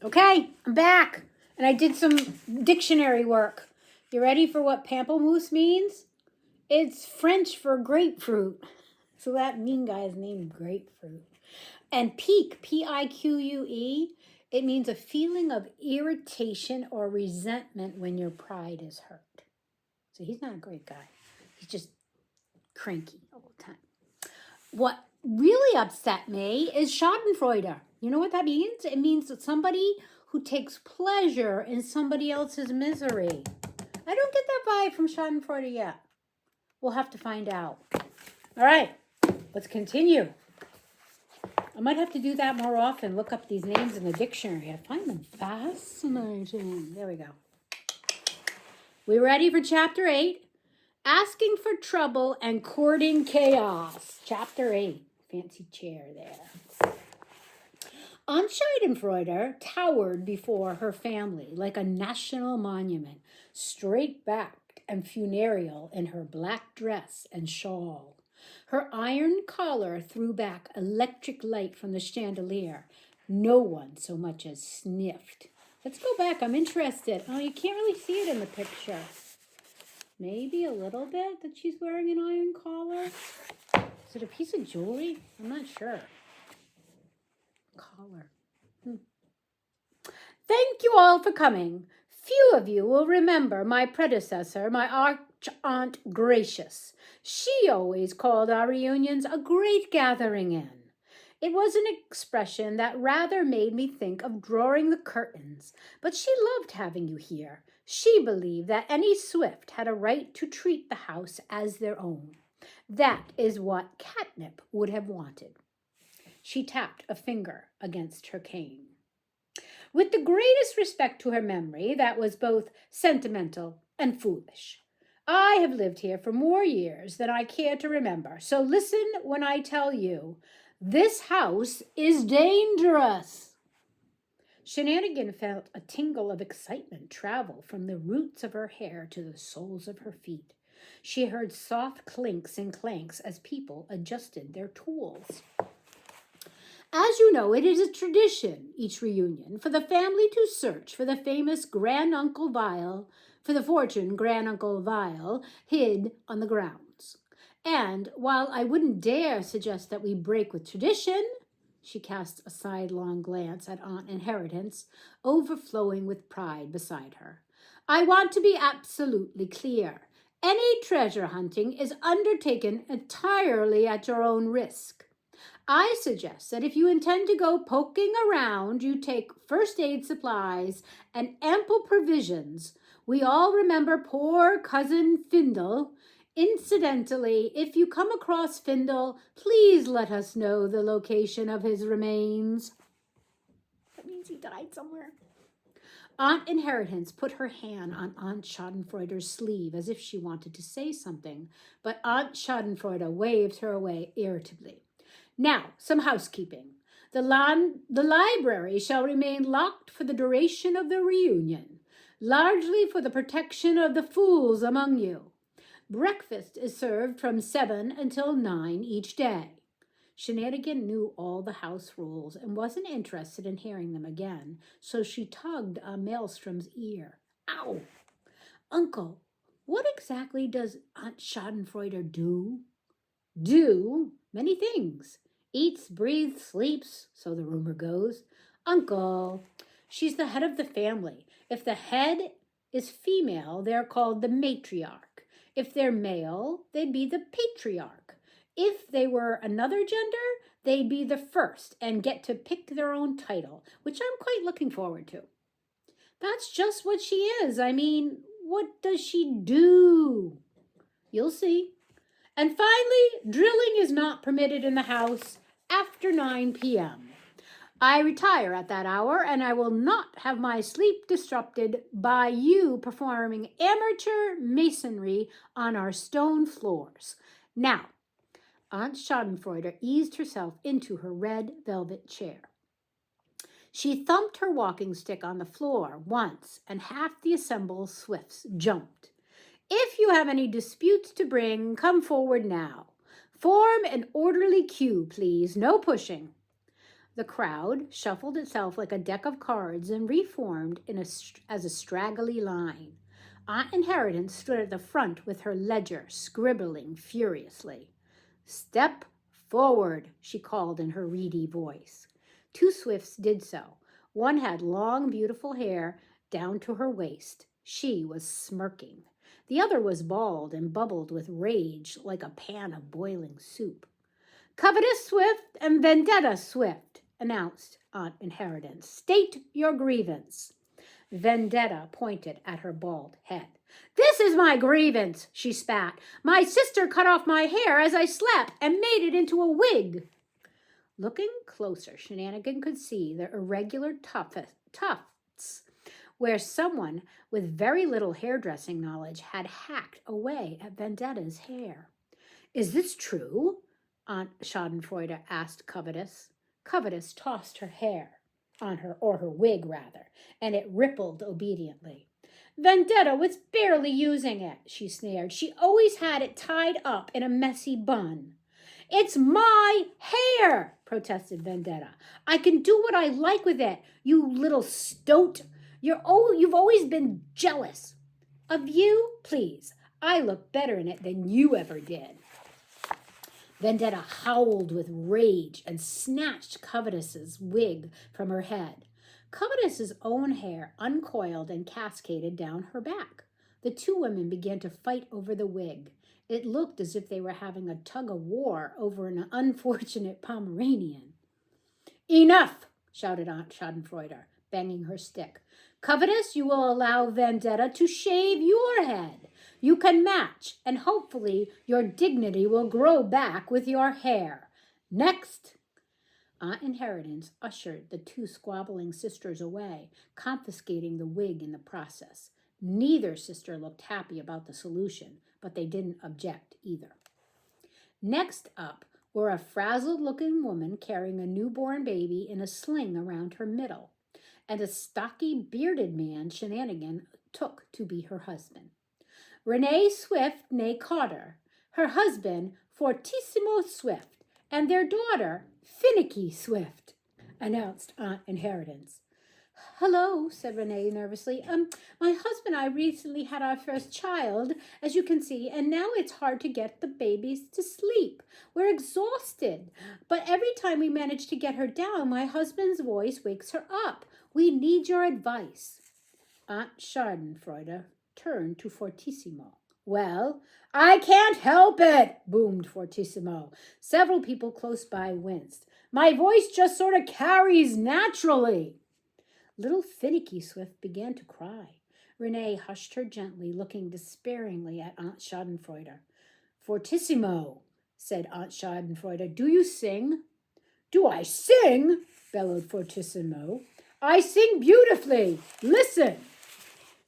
Okay, I'm back. And I did some dictionary work. You ready for what pamplemousse means? It's French for grapefruit. So that mean guy's named Grapefruit. And pique, Pique, it means a feeling of irritation or resentment when your pride is hurt. So he's not a great guy. He's just cranky all the time. What really upset me is Schadenfreude. You know what that means? It means that somebody who takes pleasure in somebody else's misery. I don't get that vibe from Schadenfreude yet. We'll have to find out. All right, let's continue. I might have to do that more often, look up these names in the dictionary. I find them fascinating. There we go. We ready for chapter 8? Asking for trouble and courting chaos. Chapter 8. Fancy chair there. Aunt Schadenfreude towered before her family like a national monument, straight-backed and funereal in her black dress and shawl. Her iron collar threw back electric light from the chandelier. No one so much as sniffed. Let's go back. I'm interested. Oh, you can't really see it in the picture. Maybe a little bit that she's wearing an iron collar. Is it a piece of jewelry? I'm not sure. Collar. Thank you all for coming. Few of you will remember my predecessor, my arch-aunt Gracious. She always called our reunions a great gathering in. It was an expression that rather made me think of drawing the curtains, but she loved having you here. She believed that any Swift had a right to treat the house as their own. That is what Catnip would have wanted. She tapped a finger against her cane. With the greatest respect to her memory, that was both sentimental and foolish. I have lived here for more years than I care to remember, so listen when I tell you, this house is dangerous. Shenanigan felt a tingle of excitement travel from the roots of her hair to the soles of her feet. She heard soft clinks and clanks as people adjusted their tools. As you know, it is a tradition, each reunion, for the family to search for the famous Granduncle Vial, for the fortune Granduncle Vial hid on the grounds. And while I wouldn't dare suggest that we break with tradition, she cast a sidelong glance at Aunt Inheritance, overflowing with pride beside her, I want to be absolutely clear. Any treasure hunting is undertaken entirely at your own risk. I suggest that if you intend to go poking around, you take first aid supplies and ample provisions. We all remember poor cousin Findle. Incidentally, if you come across Findle, please let us know the location of his remains. That means he died somewhere. Aunt Inheritance put her hand on Aunt Schadenfreude's sleeve as if she wanted to say something, but Aunt Schadenfreude waved her away irritably. Now, some housekeeping. The library shall remain locked for the duration of the reunion, largely for the protection of the fools among you. Breakfast is served from 7 until 9 each day. Shenanigan knew all the house rules and wasn't interested in hearing them again, so she tugged on Maelstrom's ear. Ow! Uncle, what exactly does Aunt Schadenfreude do? Do? Many things. Eats, breathes, sleeps, so the rumor goes. Uncle, she's the head of the family. If the head is female, they're called the matriarch. If they're male, they'd be the patriarch. If they were another gender, they'd be the first and get to pick their own title, which I'm quite looking forward to. That's just what she is. I mean, what does she do? You'll see. And finally, drilling is not permitted in the house after 9 p.m. I retire at that hour, and I will not have my sleep disrupted by you performing amateur masonry on our stone floors. Now, Aunt Schadenfreude eased herself into her red velvet chair. She thumped her walking stick on the floor once, and half the assembled Swifts jumped. If you have any disputes to bring, come forward now. Form an orderly queue, please. No pushing. The crowd shuffled itself like a deck of cards and reformed as a straggly line. Aunt Inheritance stood at the front with her ledger, scribbling furiously. "Step forward," she called in her reedy voice. Two Swifts did so. One had long, beautiful hair down to her waist. She was smirking. The other was bald and bubbled with rage like a pan of boiling soup. "Covetous Swift and Vendetta Swift," announced Aunt Inheritance. "State your grievance." Vendetta pointed at her bald head. "This is my grievance," she spat. "My sister cut off my hair as I slept and made it into a wig." Looking closer, Shenanigan could see the irregular tufts where someone with very little hairdressing knowledge had hacked away at Vendetta's hair. "Is this true?" Aunt Schadenfreude asked Covetous. Covetous tossed her hair on her, or her wig rather, and it rippled obediently. "Vendetta was barely using it," she sneered. "She always had it tied up in a messy bun." "It's my hair," protested Vendetta. "I can do what I like with it, you little stoat. You've always been jealous." "Of you? Please. I look better in it than you ever did." Vendetta howled with rage and snatched Covetous's wig from her head. Covetous's own hair uncoiled and cascaded down her back. The two women began to fight over the wig. It looked as if they were having a tug-of-war over an unfortunate Pomeranian. "Enough!" shouted Aunt Schadenfreude, banging her stick. "Covetous, you will allow Vendetta to shave your head. You can match, and hopefully your dignity will grow back with your hair. Next!" Aunt Inheritance ushered the two squabbling sisters away, confiscating the wig in the process. Neither sister looked happy about the solution, but they didn't object either. Next up were a frazzled-looking woman carrying a newborn baby in a sling around her middle, and a stocky, bearded man Shenanigan took to be her husband. Renee Swift, née Carter, her husband Fortissimo Swift, and their daughter Finicky Swift, announced Aunt Inheritance. "Hello," said Renee nervously. My husband and I recently had our first child, as you can see, and now it's hard to get the babies to sleep. We're exhausted, but every time we manage to get her down, my husband's voice wakes her up. We need your advice." Aunt Schadenfreude turned to Fortissimo. "Well, I can't help it," boomed Fortissimo. Several people close by winced. "My voice just sort of carries naturally." Little Finicky Swift began to cry. Renee hushed her gently, looking despairingly at Aunt Schadenfreude. "Fortissimo," said Aunt Schadenfreude, "do you sing?" "Do I sing?" bellowed Fortissimo. "I sing beautifully. Listen."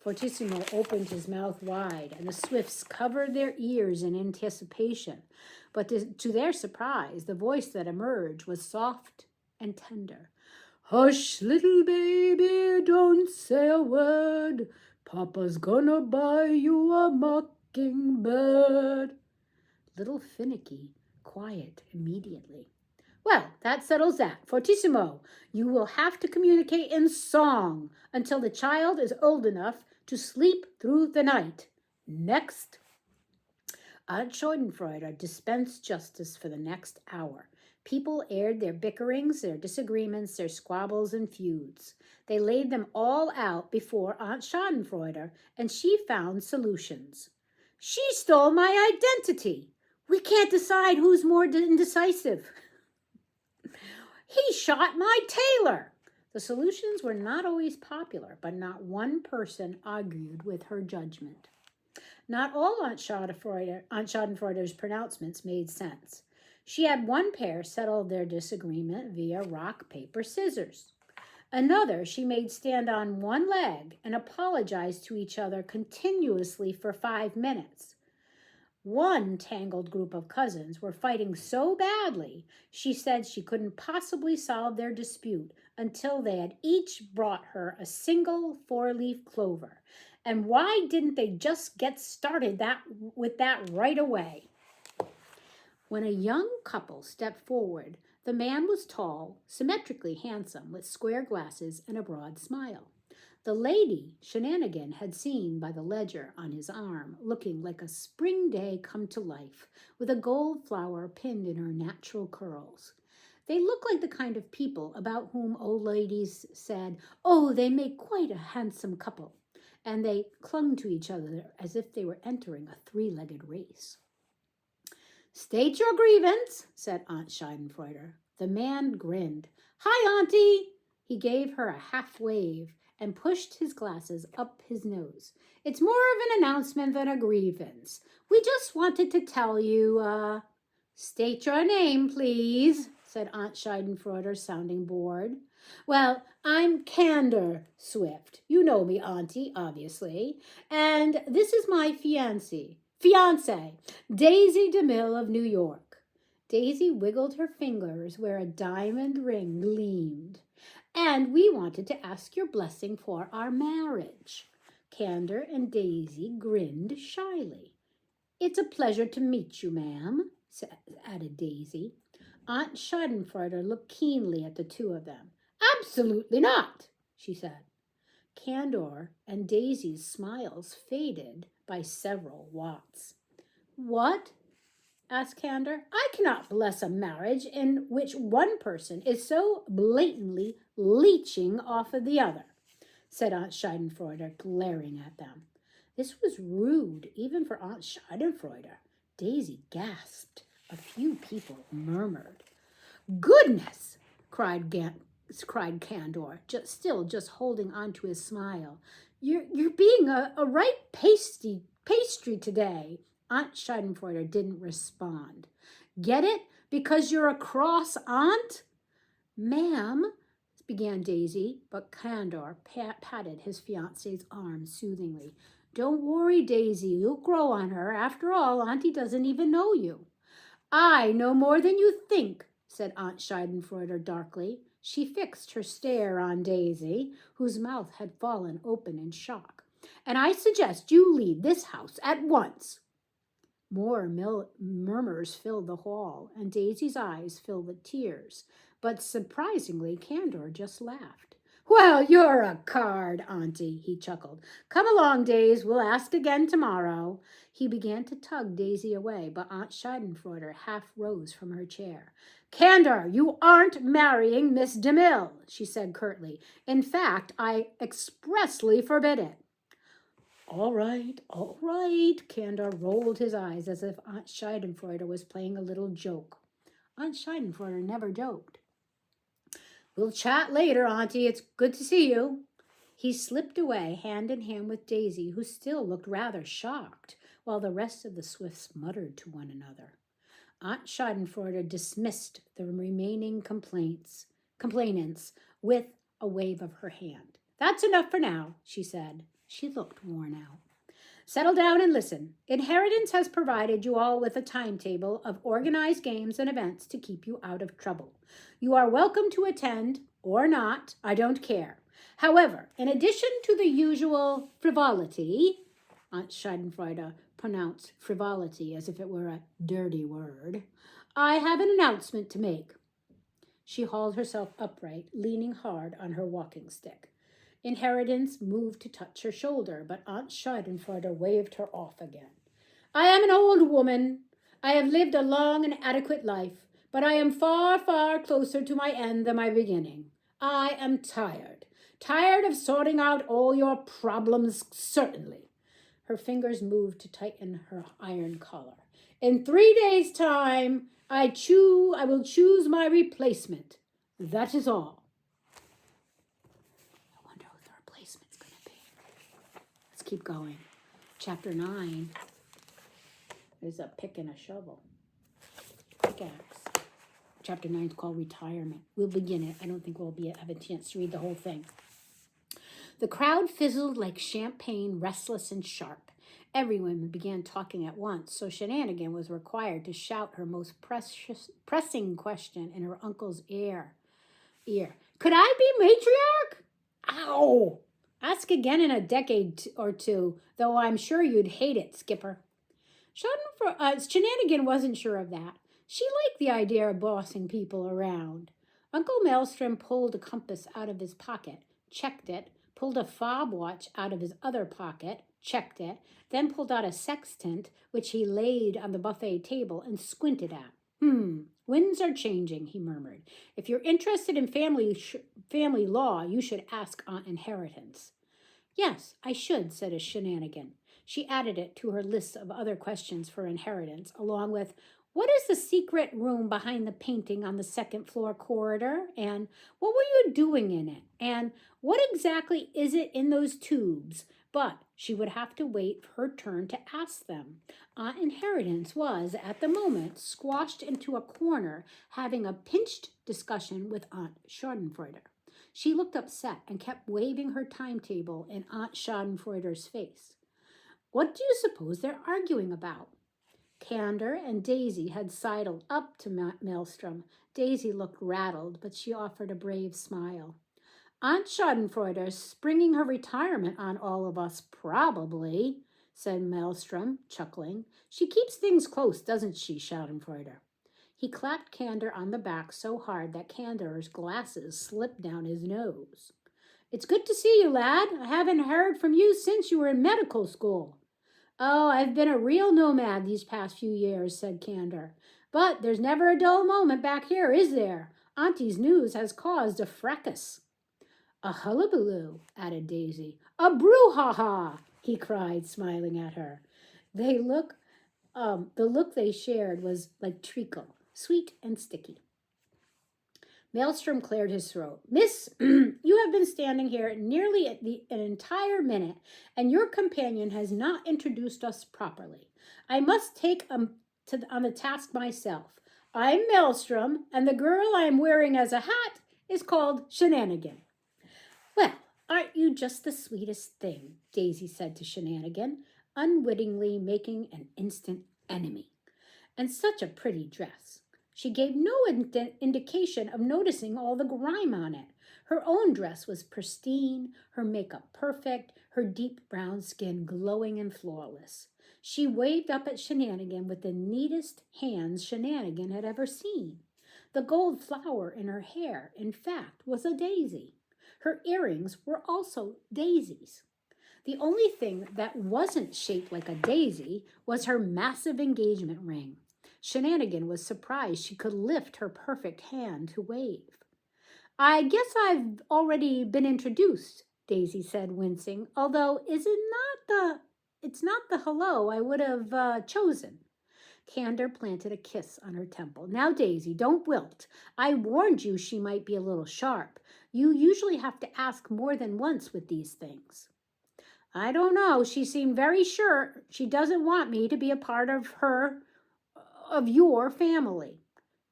Fortissimo opened his mouth wide, and the Swifts covered their ears in anticipation. But to their surprise, the voice that emerged was soft and tender. "Hush, little baby, don't say a word. Papa's gonna buy you a mockingbird." Little Finicky quiet immediately. "Well, that settles that. Fortissimo, you will have to communicate in song until the child is old enough to sleep through the night. Next." Aunt Schadenfreude dispensed justice for the next hour. People aired their bickerings, their disagreements, their squabbles and feuds. They laid them all out before Aunt Schadenfreude, and she found solutions. "She stole my identity. We can't decide who's more indecisive." "He shot my tailor." The solutions were not always popular, but not one person argued with her judgment. Not all Aunt Schadenfreude's pronouncements made sense. She had one pair settle their disagreement via rock, paper, scissors. Another she made stand on one leg and apologize to each other continuously for 5 minutes. One tangled group of cousins were fighting so badly, she said she couldn't possibly solve their dispute until they had each brought her a single 4-leaf clover. And why didn't they just get started with that right away? When a young couple stepped forward, The man was tall, symmetrically handsome, with square glasses and a broad smile. The lady Shenanigan had seen by the ledger on his arm, looking like a spring day come to life, with a gold flower pinned in her natural curls. They looked like the kind of people about whom old ladies said, "Oh, they make quite a handsome couple," and they clung to each other as if they were entering a three-legged race. "State your grievance," said Aunt Schadenfreude. The man grinned. "Hi, Auntie!" He gave her a half wave and pushed his glasses up his nose. "It's more of an announcement than a grievance. We just wanted to tell you, State your name, please," said Aunt Schadenfreude, sounding bored. "Well, I'm Candor Swift. You know me, Auntie, obviously. And this is my fiancée, Daisy DeMille of New York." Daisy wiggled her fingers where a diamond ring gleamed. "And we wanted to ask your blessing for our marriage." Candor and Daisy grinned shyly. "It's a pleasure to meet you, ma'am," added Daisy. Aunt Schadenfreude looked keenly at the two of them. "Absolutely not," she said. Candor and Daisy's smiles faded by several watts. "What?" asked Candor. "I cannot bless a marriage in which one person is so blatantly leeching off of the other," said Aunt Schadenfreude, glaring at them. This was rude, even for Aunt Schadenfreude. Daisy gasped. A few people murmured. "Goodness!" cried Candor, just holding on to his smile. You're being a right pastry today." Aunt Schadenfreude didn't respond. "Get it? Because you're a cross aunt?" "Ma'am," began Daisy, but Candor patted his fiancée's arm soothingly. "Don't worry, Daisy. You'll grow on her. After all, Auntie doesn't even know you." "I know more than you think," said Aunt Schadenfreude darkly. She fixed her stare on Daisy, whose mouth had fallen open in shock. "And I suggest you leave this house at once." More murmurs filled the hall, and Daisy's eyes filled with tears. But surprisingly, Candor just laughed. "Well, you're a card, Auntie," he chuckled. "Come along, Daisy. We'll ask again tomorrow." He began to tug Daisy away, but Aunt Schadenfreude half rose from her chair. "Candor, you aren't marrying Miss DeMille," she said curtly. "In fact, I expressly forbid it." All right, Candor rolled his eyes as if Aunt Schadenfreude was playing a little joke. Aunt Schadenfreude never joked. "We'll chat later, Auntie. It's good to see you." He slipped away, hand in hand with Daisy, who still looked rather shocked, while the rest of the Swifts muttered to one another. Aunt Schadenfreude dismissed the remaining complainants with a wave of her hand. "That's enough for now," she said. She looked worn out. "Settle down and listen. Inheritance has provided you all with a timetable of organized games and events to keep you out of trouble. You are welcome to attend or not. I don't care. However, in addition to the usual frivolity," Aunt Schadenfreude pronounced frivolity as if it were a dirty word, "I have an announcement to make." She hauled herself upright, leaning hard on her walking stick. Inheritance moved to touch her shoulder, but Aunt Schadenfreude waved her off again. "I am an old woman. I have lived a long and adequate life, but I am far, far closer to my end than my beginning. I am tired of sorting out all your problems, certainly." Her fingers moved to tighten her iron collar. "In 3 days' time, I will choose my replacement. That is all." Keep going. Chapter 9. There's a pick and a shovel. Pickaxe. Chapter 9 is called Retirement. We'll begin it. I don't think we'll have a chance to read the whole thing. The crowd fizzled like champagne, restless and sharp. Everyone began talking at once, so Shenanigan was required to shout her most pressing question in her uncle's ear. "Could I be matriarch?" "Ow! Ask again in a decade or two, though I'm sure you'd hate it, Skipper." Shenanigan wasn't sure of that. She liked the idea of bossing people around. Uncle Maelstrom pulled a compass out of his pocket, checked it, pulled a fob watch out of his other pocket, checked it, then pulled out a sextant, which he laid on the buffet table and squinted at. Winds are changing, he murmured. If you're interested in family law, you should ask Aunt Inheritance. Yes, I should, said a shenanigan. She added it to her list of other questions for Inheritance, along with, what is the secret room behind the painting on the second floor corridor? And what were you doing in it? And what exactly is it in those tubes? But she would have to wait for her turn to ask them. Aunt Inheritance was, at the moment, squashed into a corner, having a pinched discussion with Aunt Schadenfreude. She looked upset and kept waving her timetable in Aunt Schadenfreude's face. What do you suppose they're arguing about? Candor and Daisy had sidled up to Maelstrom. Daisy looked rattled, but she offered a brave smile. Aunt Schadenfreude springing her retirement on all of us, probably, said Maelstrom, chuckling. She keeps things close, doesn't she, Schadenfreude? He clapped Candor on the back so hard that Candor's glasses slipped down his nose. It's good to see you, lad. I haven't heard from you since you were in medical school. Oh, I've been a real nomad these past few years, said Candor. But there's never a dull moment back here, is there? Auntie's news has caused a fracas. A hullabaloo, added Daisy. A brouhaha, he cried, smiling at her. The look they shared was like treacle, sweet and sticky. Maelstrom cleared his throat. Miss, you have been standing here nearly an entire minute, and your companion has not introduced us properly. I must take on the task myself. I'm Maelstrom, and the girl I am wearing as a hat is called Shenanigan. Well, aren't you just the sweetest thing, Daisy said to Shenanigan, unwittingly making an instant enemy. And such a pretty dress. She gave no indication of noticing all the grime on it. Her own dress was pristine, her makeup perfect, her deep brown skin glowing and flawless. She waved up at Shenanigan with the neatest hands Shenanigan had ever seen. The gold flower in her hair, in fact, was a daisy. Her earrings were also daisies. The only thing that wasn't shaped like a daisy was her massive engagement ring. Shenanigan was surprised she could lift her perfect hand to wave. I guess I've already been introduced, Daisy said, wincing, although it's not the hello I would have chosen. Candor planted a kiss on her temple. Now, Daisy, don't wilt. I warned you she might be a little sharp. You usually have to ask more than once with these things. I don't know. She seemed very sure she doesn't want me to be a part of your family.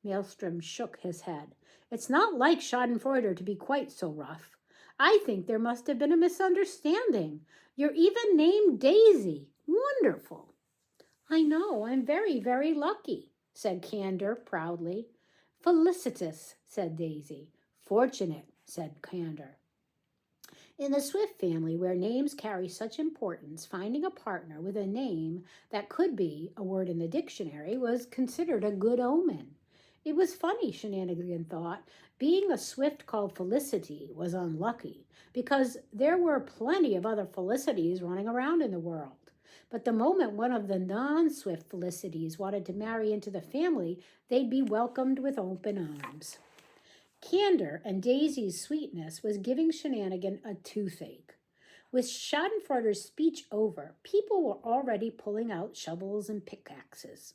Maelstrom shook his head. It's not like Schadenfreude to be quite so rough. I think there must have been a misunderstanding. You're even named Daisy. Wonderful. I know, I'm very, very lucky, said Candor proudly. Felicitous, said Daisy. Fortunate, said Candor. In the Swift family, where names carry such importance, finding a partner with a name that could be a word in the dictionary was considered a good omen. It was funny, Shenanigan thought. Being a Swift called Felicity was unlucky, because there were plenty of other Felicities running around in the world. But the moment one of the non-Swift Felicities wanted to marry into the family, they'd be welcomed with open arms. Candor and Daisy's sweetness was giving Shenanigan a toothache. With Schadenfreude's speech over, people were already pulling out shovels and pickaxes.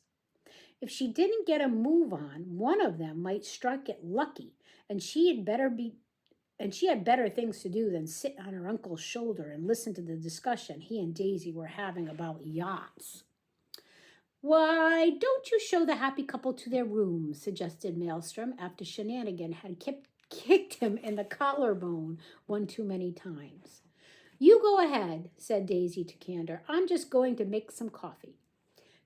If she didn't get a move on, one of them might strike it lucky, and she had better things to do than sit on her uncle's shoulder and listen to the discussion he and Daisy were having about yachts. Why don't you show the happy couple to their rooms, suggested Maelstrom after Shenanigan had kicked him in the collarbone one too many times. You go ahead, said Daisy to Candor. I'm just going to make some coffee.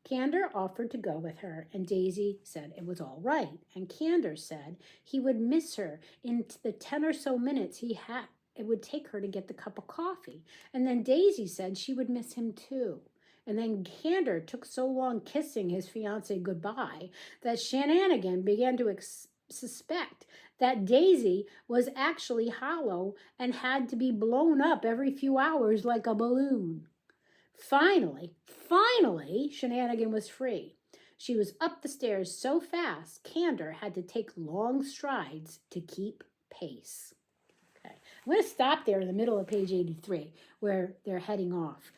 Candor offered to go with her, and Daisy said it was all right, and Candor said he would miss her in the 10 or so minutes it would take her to get the cup of coffee, and then Daisy said she would miss him too. And then Candor took so long kissing his fiancée goodbye that Shenanigan began to suspect that Daisy was actually hollow and had to be blown up every few hours like a balloon. Finally, Shenanigan was free. She was up the stairs so fast, Candor had to take long strides to keep pace. Okay, I'm going to stop there in the middle of page 83 where they're heading off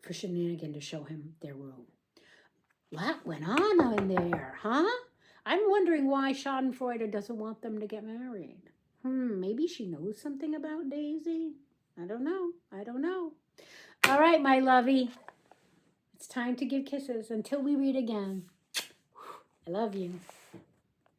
for Shenanigan to show him their room. What went on in there, huh? I'm wondering why Schadenfreude doesn't want them to get married. Maybe she knows something about Daisy. I don't know. All right, my lovey. It's time to give kisses until we read again. I love you.